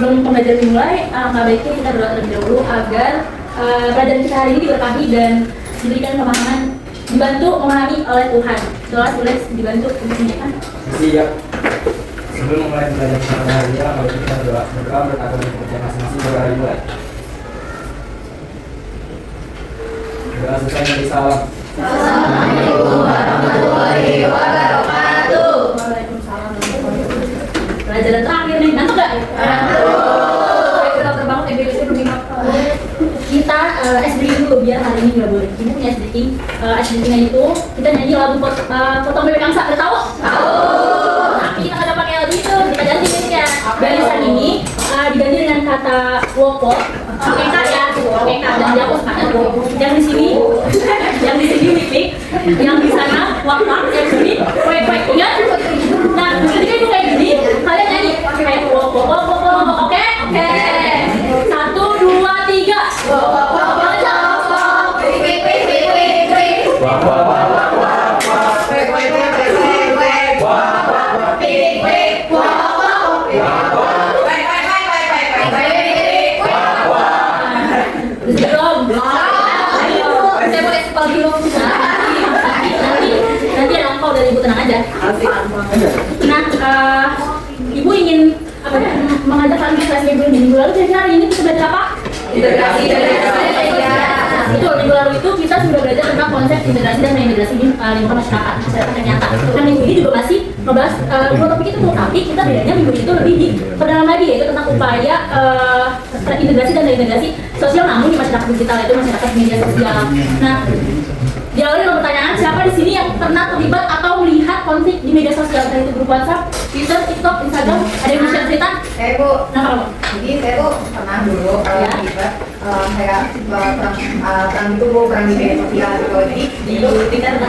sebelum pembelajaran dimulai, baiknya kita berdoa terlebih dahulu agar pelajaran kita hari ini diberkahi dan diberikan pemahaman, dibantu memahami oleh Tuhan. Doa boleh dibantu menunjukkan. Siap. Sebelum memulai belajar pada hari ini, mari kita berdoa berkata dengan pekerjaan masing-masing berdoa dimulai. Doa selesai dari salam. Assalamualaikum warahmatullahi wabarakatuh. Waalaikumsalam warahmatullahi wabarakatuh. Pelajaran terakhir nih, ngantuk gak? Kita terbangun EBS belum kita SDing dulu biar hari ini nggak boleh. Kita punya SDing, SDingnya itu kita nyanyi lagu potong bebek angsa, udah tahu? Tahu. Tapi kita nggak ada pakai lagu itu, kita ganti liriknya. Barisan ini diganti dengan kata wopo, pakai k ya, pakai k dan dihapus kata wopo. Yang di sini wik, yang di sana wak, yang di sini wek, ingat? Nah, ketika itu kayak gini, kalian nyanyi pakai wopo, oke? 1, 2, 3. Nanti ada angpau dari Ibu, tenang aja. Nah, Ibu ingin mengajak kalian ke kelas minggu lalu. Jadi hari ini kita belajar apa? Integrasi dan reintegrasi. Betul, minggu lalu itu kita sudah belajar tentang konsep integrasi dan reintegrasi di lingkungan masyarakat yang nyata. Nah, minggu ini juga masih ngebahas dua topik itu, tapi kita bedanya minggu itu lebih di perdalam lagi, yaitu tentang upaya integrasi dan reintegrasi sosial namun di masyarakat digital, yaitu masyarakat media sosial. Nah, diawali dengan pertanyaan, siapa di sini yang pernah terlibat atau melihat konflik di media sosial, entah itu grup WhatsApp, Twitter, TikTok, Instagram? Ada yang bisa cerita? Saya Bu, Nah, kalau jadi saya tuh pernah dulu terlibat kayak perang itu Bu, perang di media sosial gitu. Jadi di Twitter itu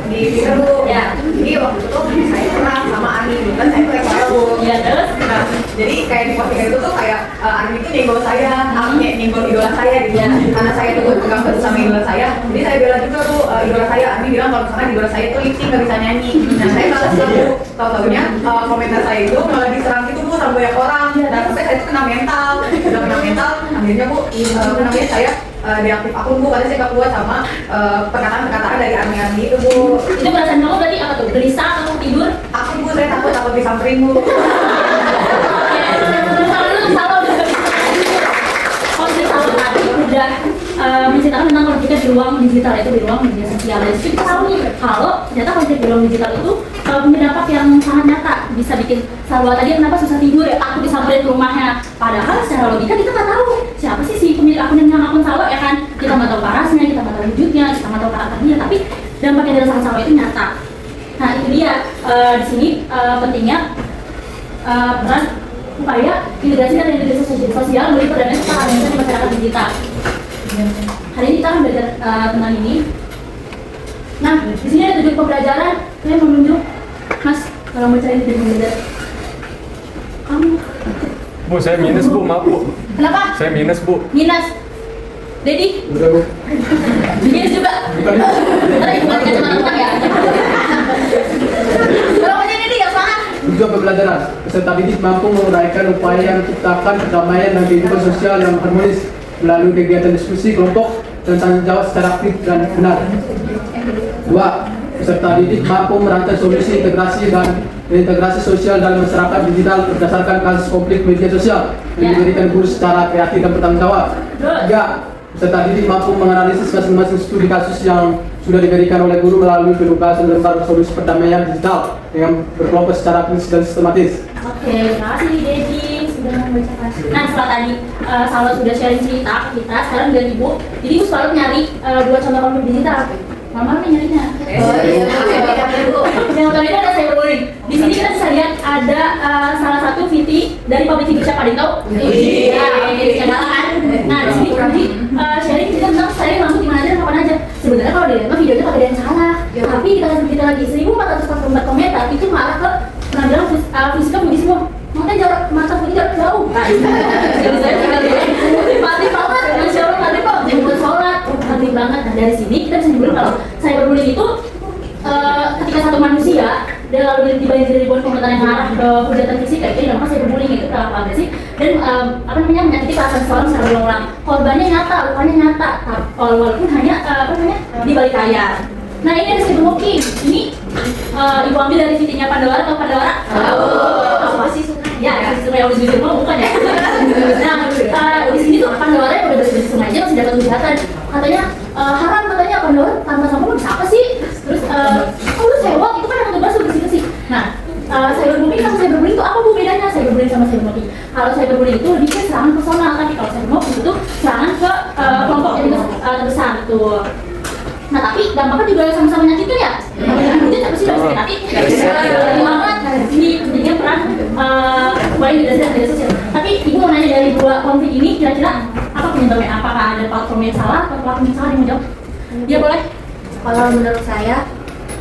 di Twitter Bu. Ya. Jadi waktu itu tuh saya pernah sama Ani, kan saya tuh follow Bu. Ya, terus? Nah, jadi kayak di postingan itu tuh kayak Ani itu nyenggol saya, nyenggol idola saya gitu. Karena saya tuh pegang sama idola saya, jadi saya bela juga tuh idola saya. Ani bilang kalau misalkan idola saya tuh lip sync nggak bisa nyanyi. Nah, saya balas Bu. Tahu-taunya komentar saya itu malah diserang gitu Bu sama banyak orang. Dan sampai saya itu kena mental. Akhirnya Bu, namanya saya deaktif akun Bu, karena saya nggak kuat sama perkataan-perkataan dari Ani itu Bu. Itu perasaan kamu berarti apa tuh? Gelisah atau tidur? Aku Bu, saya takut disamperin Bu. Konflik salon tadi udah menceritakan tentang konfliknya di ruang digital, itu di ruang media sosial. Dan itu kita tahu nih kalau ternyata konflik di ruang digital itu punya dampak yang sangat nyata, bisa bikin Salwa tadi kenapa susah tidur ya, takut disamperin ke rumahnya. Padahal secara logika kita nggak tahu siapa sih si pemilik akun yang nama akun Salwa, ya kan? Kita nggak tahu parasnya, kita nggak tahu wujudnya, kita nggak tahu karakternya, tapi dampak yang dirasakan Salwa itu nyata. Nah itu dia di sini pentingnya peran upaya integrasi dan reintegrasi sosial melalui perdamaian serta di masyarakat digital. Hari ini kita akan belajar tentang ini. Nah, di sini ada 7 pembelajaran. Kalian mau nunjuk, Mas, kalau mau cari 7 pembelajaran. Kamu? Bu, saya minus Bu, maaf Bu. Kenapa? Saya minus Bu. Minus. Dedi? Udah Bu. Minus juga. Ntar ibu ganti kacamata ya. Berapa aja Dedi yang salah? 7 pembelajaran. Peserta didik mampu menguraikan upaya menciptakan perdamaian dan kehidupan sosial yang harmonis melalui kegiatan diskusi kelompok dan tanggung jawab secara aktif dan benar. 2. Peserta didik mampu merancang solusi integrasi dan reintegrasi sosial dalam masyarakat digital berdasarkan kasus konflik media sosial yang diberikan guru secara kreatif dan bertanggung jawab. 3. Peserta didik mampu menganalisis masing-masing studi kasus yang sudah diberikan oleh guru melalui penugasan lembar solusi perdamaian digital dengan berkelompok secara kritis dan sistematis. Oke, terima kasih Dedi sudah membacakan. Nah, setelah tadi Salwa sudah sharing cerita ke kita, sekarang dari Ibu. Jadi Ibu selalu nyari 2 contoh konflik digital. Mama nih nyarinya. Yang utama itu ada cyberbullying. Di sini kita bisa lihat ada salah satu VT dari public figure, siapa ada yang tahu? Iya, kan? Nah, di sini Uji sharing cerita tentang saya langsung dimana aja, kapan aja. Sebenarnya kalau dilihat videonya kagak ada yang salah. Tapi kita kasih cerita lagi 1444 komentar itu malah ke penampilan fisika Budi semua. Makanya jarak mata Budi jarak jauh. Nah, jadi saya tinggal mati banget, masya Allah mati kok. Jangan buat sholat, mati banget. Nah dari sini kita bisa bilang kalau cyberbullying itu ketika satu manusia dan lalu dibanjiri ribuan komentar yang mengarah ke hujatan fisik kayak ini, namanya cyberbullying itu perilaku agresif dan menyakiti perasaan seseorang secara berulang-ulang. Korbannya nyata, lukanya nyata, walaupun hanya di balik layar. Nah ini ada cyberbullying. Ini ibu ambil dari videonya Pandora atau Pandora? Apa sih sungai? Ya, sungai yang jujur mau bukan ya? Nah, di sini tuh Pandora yang udah bersih sungai aja masih dapat hujatan. Katanya haram katanya Pandora tanpa sampah lu bisa apa sih? Terus lu sewot itu kan yang tugas lu bersih-bersih. Nah, cyberbullying sama cyberbullying itu apa bu bedanya cyberbullying sama cyberbullying? Kalau cyberbullying itu lebih ke serangan personal, tapi kalau cyberbullying itu serangan ke kelompok yang terbesar tuh. Nah tapi dampaknya juga sama-sama menyakitin ya. Mungkin apa sih sakit hati? Banget. Ini pentingnya peran media sosial. Tapi ibu mau nanya dari dua konflik ini kira-kira apa penyebabnya? Apakah ada platform yang salah atau platform yang salah yang menjawab? Ya boleh. Kalau menurut saya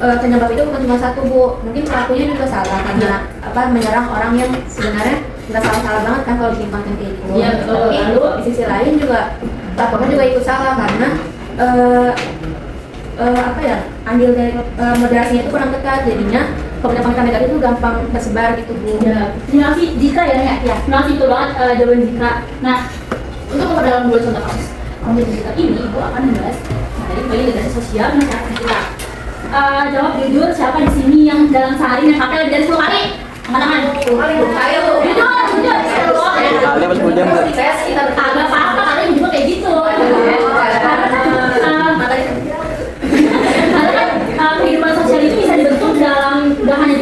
penyebab itu bukan cuma satu bu, mungkin pelakunya juga salah karena menyerang orang yang sebenarnya nggak salah-salah banget kan kalau bikin konten kayak gitu. Iya betul. Tapi Lalu di sisi lain juga platformnya juga ikut salah karena andil dari moderasinya itu kurang ketat, jadinya komentar-komentar negatif itu gampang tersebar gitu bu. ya, terima kasih Jika ya. Terima kasih betul banget jawaban Jika. Nah untuk memperdalam dua contoh kasus konflik digital ini, ibu akan membahas materi media sosial dan cara digital. Jawab jujur, siapa di sini yang dalam sehari naik HP lebih dari 10 kali? Angkat tangan. 10 kali. Jujur. Kali apa 10 jam? Saya sekitar agak apa-apa kali juga kayak gitu. Kehidupan sosial itu bisa dibentuk dalam gak hanya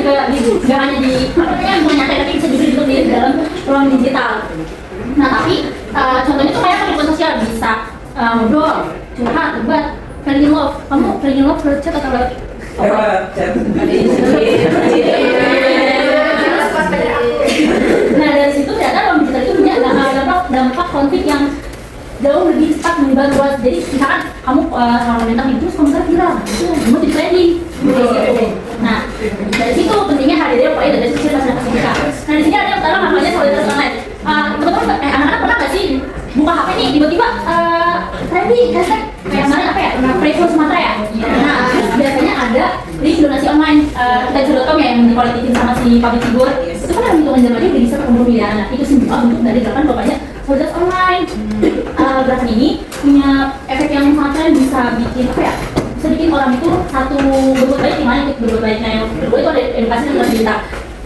di bukan nyata tapi bisa juga dibentuk di dalam ruang digital. Nah tapi contohnya tuh kayak kehidupan sosial bisa ngobrol, curhat, debat, falling in love. Kamu falling in love lewat chat atau lewat chat. Nah dari situ ternyata ruang digital itu punya dampak konflik yang jauh lebih cepat menyebar luas. Jadi misalkan kamu sama komentar itu terus komentar viral, itu kamu jadi trending. Nah dari situ pentingnya hadirnya upaya dari sisi masyarakat kita. Nah di sini ada yang pertama namanya solidaritas online. Teman-teman anak-anak pernah nggak sih buka HP nih tiba-tiba trending hashtag kayak kemarin apa ya? Prevo Sumatera ya. Nah terus biasanya ada link donasi online kita.com ya yang dipolitikin sama si public figure. Itu kan yang hitungan zamannya udah bisa terkumpul miliaran. Nah itu semua bentuk dari gerakan bapaknya solidaritas online. Gerakan ini punya efek yang sangat keren, bisa bikin apa ya? Bisa bikin orang itu satu berbuat baik, gimana ikut berbuat baik. Nah yang kedua itu ada edukasi dan cerita.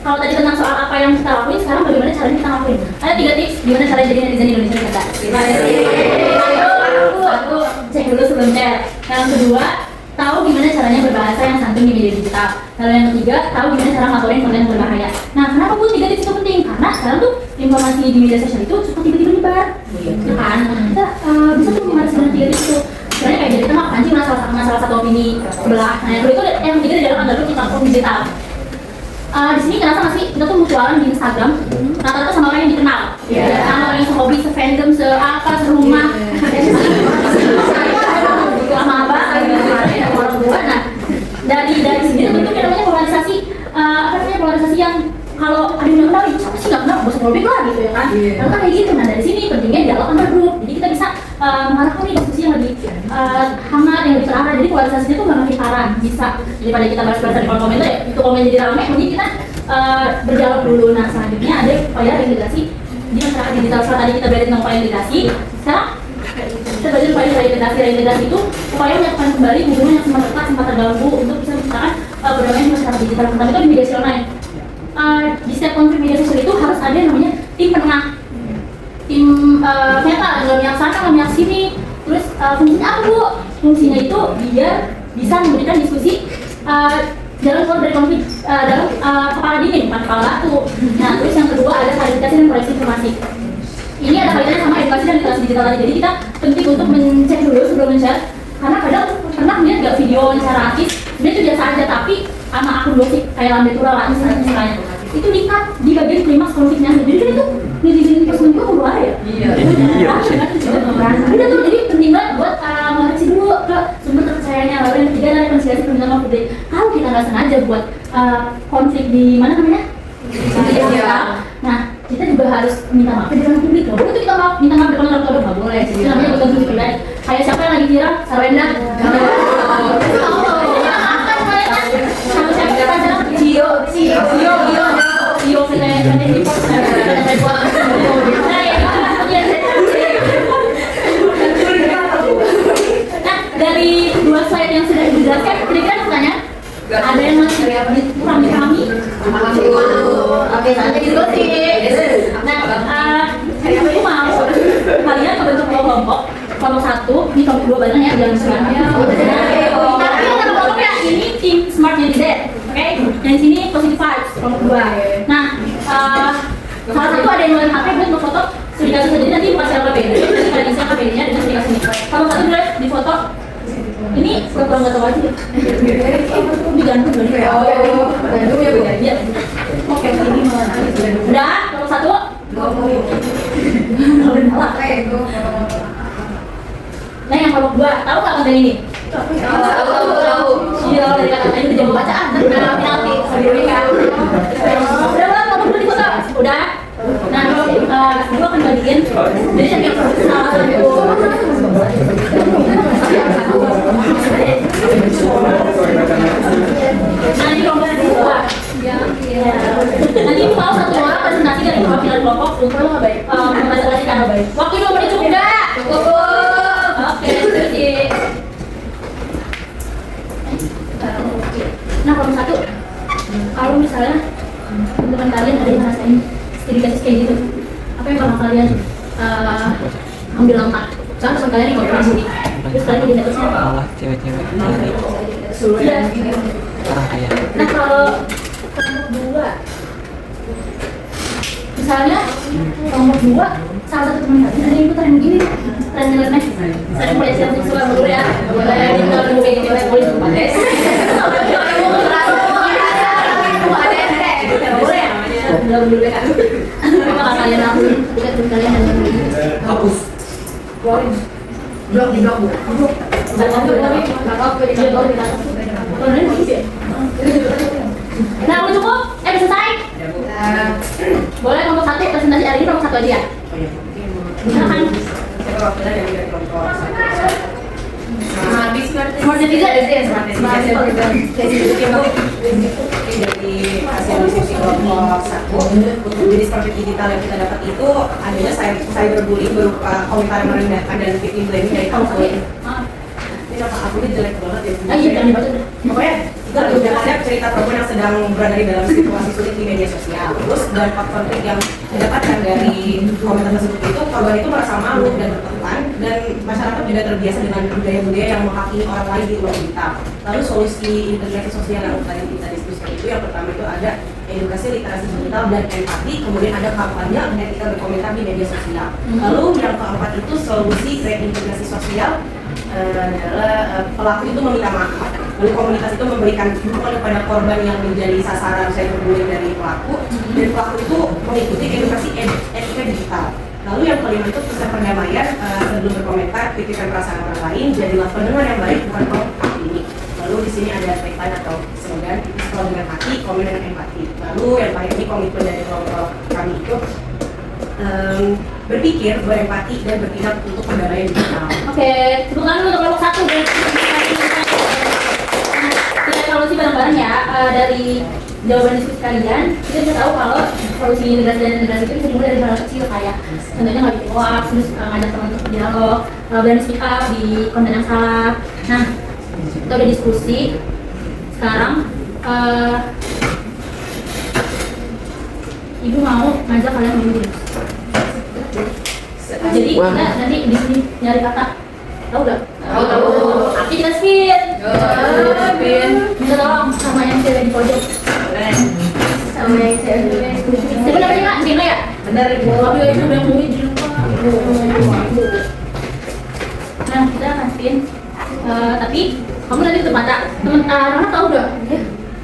Kalau tadi tentang soal apa yang kita lakuin, sekarang bagaimana caranya kita lakuin? Ada 3 tips gimana caranya jadi netizen Indonesia yang cerdas. Satu, cek dulu sebelum share. Yang kedua, tahu gimana caranya berbahasa yang santun di media digital. Lalu yang ketiga, tahu gimana cara ngelaporin konten yang berbahaya. Nah, kenapa Bu 3 tips itu penting? Karena sekarang tuh informasi di media sosial itu suka tiba-tiba nyebar. Ya kan? Kita bisa tuh mengatasi dengan 3 tips itu. Sebenarnya kayak jadi kita pancing salah satu opini sebelah. Nah, yang kedua itu yang ketiga di dalam algoritma kita platform digital. Di sini kenapa nggak sih kita tuh mutualan di Instagram rata-rata sama orang yang dikenal, sama orang yang sehobi, sefandom, seapa, serumah, sama apa, orang tua. Nah dari sini tuh bentuknya namanya polarisasi, polarisasi yang kalau ada yang kenal, siapa sih nggak kenal, gak usah probek lah gitu ya kan? Lalu kan kayak gitu. Nah dari sini pentingnya dialog antar grup, jadi kita bisa mengarahkan nih diskusi yang lebih hangat, yang lebih terarah. Jadi polarisasinya tuh nggak makin parah, bisa daripada kita bahas-bahas di kolom komentar ya, itu komen jadi ramai, mending kita berdialog dulu. Nah selanjutnya ada upaya integrasi di masyarakat digital. Setelah tadi kita belajar tentang upaya integrasi, sekarang kita belajar upaya reintegrasi itu upaya menyatukan kembali hubungan yang sempat retak, sempat terganggu untuk bisa menciptakan perdamaian masyarakat digital. Pertama itu di media online. Di setiap konflik media sosial itu harus ada yang namanya tim penengah, tim meta, nggak yang sana, nggak yang sini. Terus fungsinya apa Bu? Fungsinya itu biar bisa memberikan diskusi jalan keluar dari konflik dalam kepala dingin, bukan kepala batu. Nah terus yang kedua ada klarifikasi dan koreksi informasi. Ini ada kaitannya sama edukasi dan literasi digital tadi. Jadi kita penting untuk mencek dulu sebelum men-share, karena kadang pernah lihat nggak video wawancara artis, dia itu biasa aja tapi sama akun gosip kayak Lambe Tura lah misalnya itu di-cut di bagian klimaks konfliknya. Jadi kan itu netizen person juga keluar ya. Iya. Tuh jadi penting banget buat mengoreksi dulu ke sumber terpercayanya. Lalu yang ketiga adalah rekonsiliasi permintaan publik. Kalau kita nggak sengaja buat konflik di mana namanya? Nah kita juga harus minta maaf di depan publik. Nggak boleh tuh kita minta maaf di depan orang tua, nggak boleh. Itu namanya bukan konflik pribadi. Kayak siapa yang lagi viral? Sarwenda. Cio Ada yang masih kurang dipahami? Oke, saatnya diskusi. Nah, aku mau kalian membentuk kelompok. Kelompok 1, ini kelompok 2 banyak ya, jangan sebenarnya. Tapi yang kelompok ya, ini tim smart jadi Z, oke? Yang sini positive vibes, kelompok 2. Nah, salah satu ada yang ngeluarin HP buat memfoto sudah dikasih jadi nanti kasih HP. Jadi kalian isi HP-nya dengan dikasih ini. Kalau satu boleh difoto. Ini pura-pura nggak tahu aja. Digantung dulu ya. Gantung ya beda. Iya. Oke, ini mana? Udah, kelompok 1. Nah, yang kelompok 2, tahu nggak konten ini? Tahu. Iya, dari kata-katanya udah jago bacaan. Nah, penalti. Udah, kelompok 2 difoto. Udah. Nah, gue akan bagiin. Jadi yang salah satu. Nah, ini kelompok 2. Nanti mau satu orang presentasi dari perwakilan kelompok untuk mempresentasikan. Waktu 2 menit cukup nggak? Cukup. Oke, jadi. Nah, kelompok 1. Kalau misalnya teman kalian ada yang ngerasain studi kasus kayak gitu, apa yang bakal kalian ambil langkah? Misalnya teman kalian yang ngobrol di sini, terus kalian jadi kasusnya malah cewek-cewek iya. parah kayak Nah, kalau kelompok 2 misalnya kelompok 2 salah satu teman kalian ada yang ikut tren begini, tren nyeleneh sering boleh siap seksual dulu ya, boleh tinggal dulu kayak gitu, boleh tempat des belum dulu kan. Apa kalian langsung dekat dengan kalian dan Hapus. Blok di blok. Nah, udah cukup? Udah selesai? Boleh kelompok 1 presentasi hari ini kelompok 1 aja ya? Silakan. Smart netizen. Dari hasil diskusi kelompok 1 untuk jenis konflik digital yang kita dapat itu adanya cyberbullying berupa komentar yang merendahkan dan victim blaming dari konsumen. Ini apa aku ini jelek banget ya. Iya, jangan dibaca. Pokoknya kita udah ada cerita perempuan yang sedang berada di dalam situasi sulit di media sosial. Terus dampak konflik yang didapatkan dari komentar tersebut itu korban itu merasa malu dan tertekan, dan masyarakat juga terbiasa dengan budaya-budaya yang menghakimi orang lain di ruang digital. Lalu solusi integrasi sosial yang tadi kita diskusikan itu yang pertama itu ada edukasi literasi digital dan empati, kemudian ada kampanye etika berkomentar di media sosial. Lalu yang keempat itu solusi reintegrasi sosial adalah pelaku itu meminta maaf, lalu komunitas itu memberikan dukungan kepada korban yang menjadi sasaran cyberbullying dari pelaku, dan pelaku itu mengikuti edukasi etika digital. Lalu yang kelima itu pesan perdamaian, sebelum berkomentar pikirkan perasaan orang lain, jadilah pendengar yang baik bukan penghakim ini. Lalu di sini ada tagline atau slogan, sekolah dengan hati, komen dengan empati. Lalu yang paling ini komitmen dari kelompok kami itu berpikir, berempati, dan bertindak untuk perdamaian digital. Oke, tepuk tangan untuk kelompok 1. Kita evaluasi bareng-bareng ya dari jawaban diskusi kalian. Kita bisa tahu kalau solusi integrasi dan integrasi itu bisa dimulai dari hal kecil kayak contohnya nggak bikin hoax, terus ngajak teman untuk dialog, berani speak up di konten yang salah. Nah, kita udah diskusi. Sekarang Ibu mau ngajak kalian ngomong. Jadi kita nanti di sini nyari kata, tahu nggak? Tahu. Aki kita spin. Minta tolong sama yang cewek di pojok. Sama yang cewek. Siapa namanya Kak? Dina ya? Benar Ibu. Tapi itu udah mulai di lupa. Nah kita akan spin. Tapi kamu nanti tutup mata. Temen Rana tahu nggak?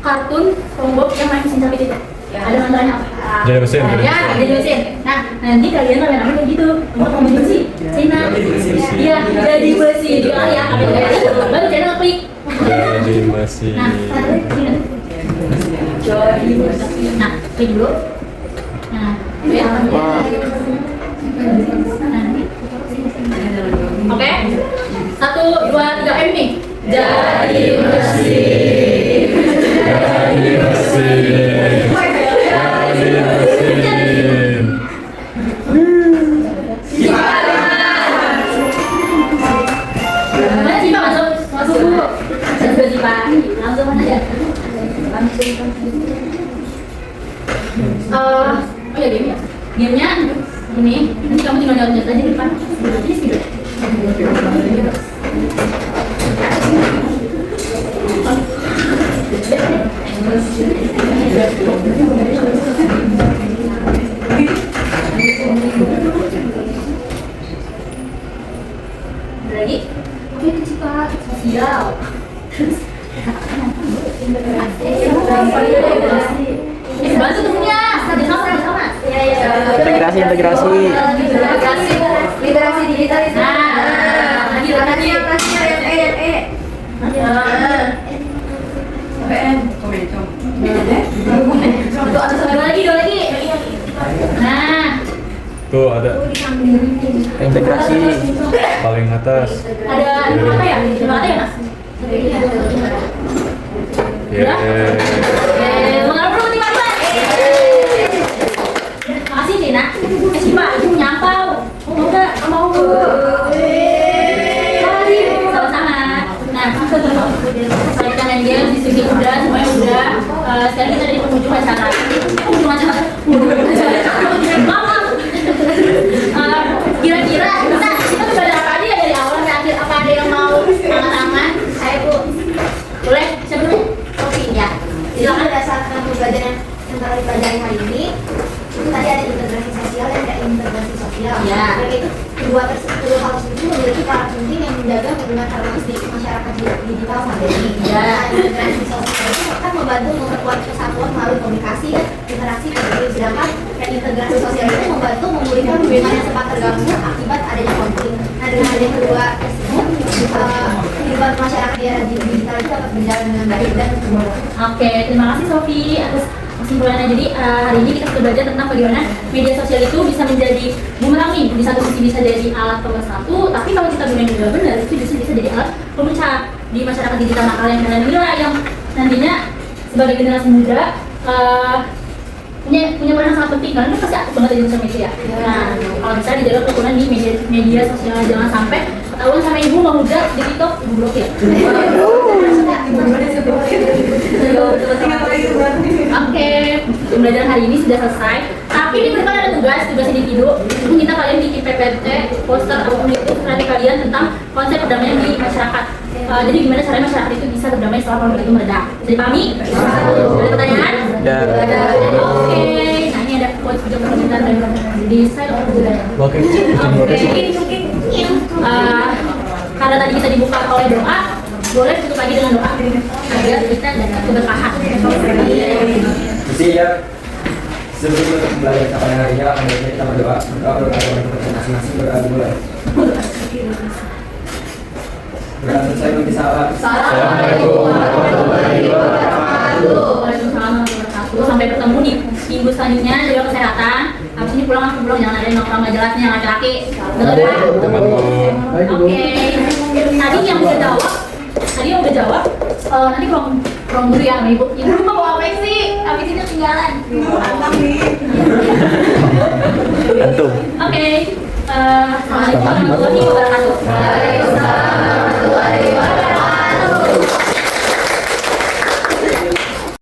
Kartun SpongeBob yang main mesin capit itu. Ada mantranya apa? Jadi mesin. Ya, jadi mesin. Nah, nanti kalian rame-rame kayak gitu untuk ngomongin besi. Cina. Iya, jadi besi. Juga ya, apa yang kayak gitu. Baru channel klik. Jadi mesin. Nah, sini. Jadi besi. Nah, klik dulu. Nah, ya. Oke. 1, 2, 3 M nih. Jadi mesin. Jadi mesin. Gimana sih Pak? Masuk dulu. Saya juga sih Pak. langsung aja. Oh ya game ya. Gamenya ini, nanti kamu tinggal nyontek aja di depan. Ini video. Lagi? Oke, itu cepat. Sosial. Terus bantu temennya. Sama. Integrasi. Literasi digital itu. Lagi. Rasnya yang E. Dua lagi. Nah, Tuh ada Integrasi. paling atas. ada apa ya? Mas? Mengalir berarti Mas. Makasih Tina. Siapa? Ibu nyampau. Mau enggak? Mau. Mari sama-sama. Nah, saya main game di sini udah, semuanya udah. Sekarang kita di penghujung acara. Kira-kira kita belajar apa aja ya dari awal sampai akhir? Apa ada yang mau tangan-tangan? Saya Bu. Boleh? Siapa dulu? Oke ya. Silakan berdasarkan pembelajaran yang telah dipelajari hari ini. Itu tadi ada integrasi sosial dan tidak integrasi sosial. Ya. Dan itu kedua hal tersebut memiliki peran penting yang menjaga hubungan harmonis di masyarakat digital saat ini. Ya. Integrasi sosial itu akan membantu memperkuat kesatuan melalui komunikasi dan interaksi publik. Sedangkan integrasi sosial itu membantu memulihkan hubungan yang sempat terganggu akibat adanya konflik. Nah, dengan adanya kedua tersebut, kehidupan masyarakat di era digital itu dapat berjalan dengan baik dan Oke, terima kasih Sofi atas kesimpulannya. Jadi hari ini kita sudah belajar tentang bagaimana media sosial itu bisa menjadi bumerang nih. Di satu sisi bisa jadi alat pemersatu, tapi kalau kita gunakan dengan benar itu justru bisa jadi alat pemecah di masyarakat digital nakal yang kalian nilai yang nantinya sebagai generasi muda punya peran sangat penting karena kan pasti aktif banget di sosial media. Nah, kalau bisa dijaga kerukunan di media sosial, jangan sampai ketahuan sama ibu mau udah di TikTok ibu blokir. Oke, pembelajaran hari ini sudah selesai. Tapi di depan ada tugas individu. Kita kalian bikin PPT, poster apapun itu nanti kalian tentang konsep perdamaian di masyarakat. Jadi gimana caranya masyarakat itu bisa berdamai setelah konflik itu mereda? Jadi pahami? Ada pertanyaan? Ada. Oke, nah ini ada quotes juga permintaan dari desain Oke. karena tadi kita dibuka oleh doa, boleh tutup lagi dengan doa agar kita dapat keberkahan. Jadi ya, sebelum kita belajar pada hari ini, akan kita berdoa untuk masing-masing berdoa mulai. Berdoa saya bagi sahabat. Assalamualaikum warahmatullahi wabarakatuh. Waalaikumsalam warahmatullahi wabarakatuh. Sampai ketemu di minggu selanjutnya, jaga kesehatan. Habis ini pulang langsung pulang, jangan ada yang nongkrong nggak jelasnya yang laki-laki. Betul ya? Oke. Tadi yang udah jawab, nanti kurang dulu ya sama ibu. Ibu mau bawa apa sih? Habis ini ketinggalan. Antum. Oke. Assalamualaikum warahmatullahi wabarakatuh. Waalaikumsalam warahmatullahi wabarakatuh.